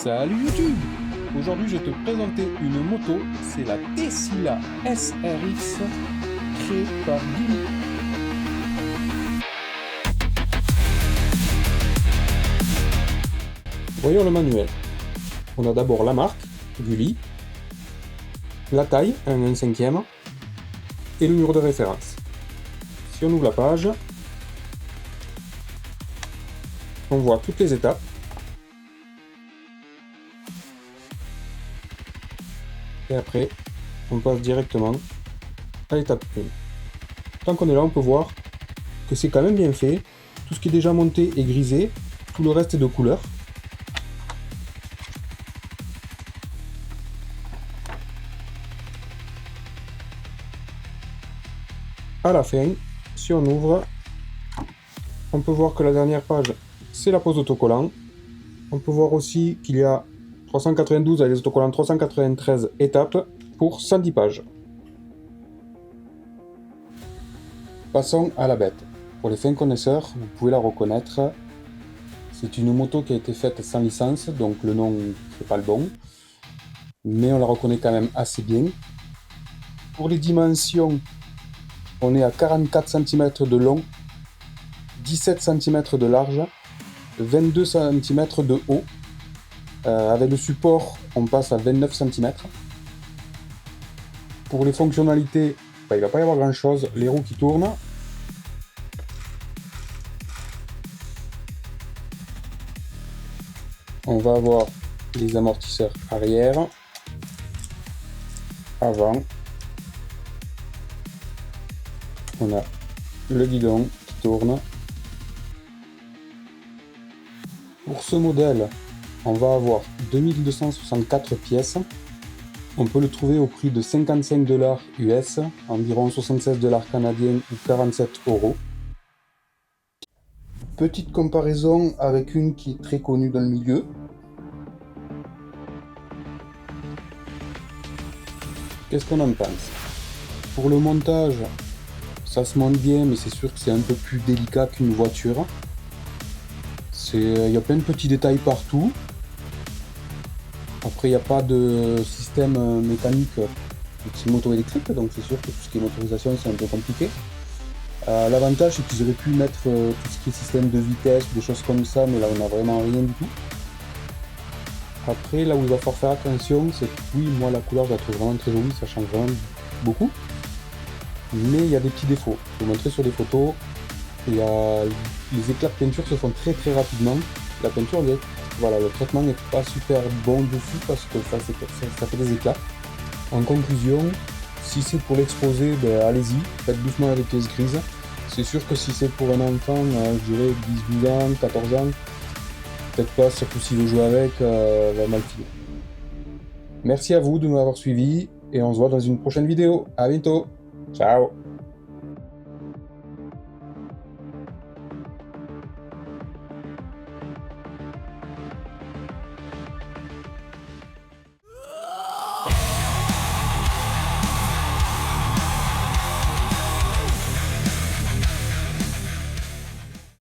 Salut YouTube! Aujourd'hui je vais te présenter une moto, c'est la Tessila SRX créée par Gulli. Voyons le manuel. On a d'abord la marque, Gulli, la taille, un 1/5, et le numéro de référence. Si on ouvre la page, on voit toutes les étapes. Et après, on passe directement à l'étape 1. Tant qu'on est là, on peut voir que c'est quand même bien fait. Tout ce qui est déjà monté est grisé, tout le reste est de couleur. À la fin, si on ouvre, on peut voir que la dernière page, c'est la pose d'autocollant. On peut voir aussi qu'il y a 392 avec les autocollants 393 étapes pour 110 pages. Passons à la bête. Pour les fins connaisseurs, vous pouvez la reconnaître. C'est une moto qui a été faite sans licence, donc le nom n'est pas le bon. Mais on la reconnaît quand même assez bien. Pour les dimensions, on est à 44 cm de long, 17 cm de large, 22 cm de haut. Avec le support, on passe à 29 cm. Pour les fonctionnalités, il ne va pas y avoir grand chose. Les roues qui tournent. On va avoir les amortisseurs arrière, avant. On a le guidon qui tourne. Pour ce modèle, on va avoir 2264 pièces. On peut le trouver au prix de 55 $ US, environ 76 $ canadiens ou 47 €. Petite comparaison avec une qui est très connue dans le milieu. Qu'est-ce qu'on en pense? Pour le montage, ça se monte bien, mais c'est sûr que c'est un peu plus délicat qu'une voiture. Il y a plein de petits détails partout. Après, il n'y a pas de système mécanique, c'est une moto électrique, donc c'est sûr que tout ce qui est motorisation, c'est un peu compliqué. L'avantage, c'est qu'ils auraient pu mettre tout ce qui est système de vitesse, des choses comme ça, mais là, on n'a vraiment rien du tout. Après, là où il va falloir faire attention, c'est que oui, moi, la couleur, je la trouve vraiment très jolie, ça change vraiment beaucoup. Mais il y a des petits défauts. Je vais vous montrer sur des photos. Les éclats de peinture se font très très rapidement. La peinture, voilà, le traitement n'est pas super bon dessus parce que ça fait des éclats. En conclusion, si c'est pour l'exposer, allez-y, faites doucement avec les grises. C'est sûr que si c'est pour un enfant, je dirais 18 ans, 14 ans, peut-être pas, surtout s'il veut jouer avec, va mal filer. Merci à vous de m'avoir suivi et on se voit dans une prochaine vidéo. À bientôt, ciao.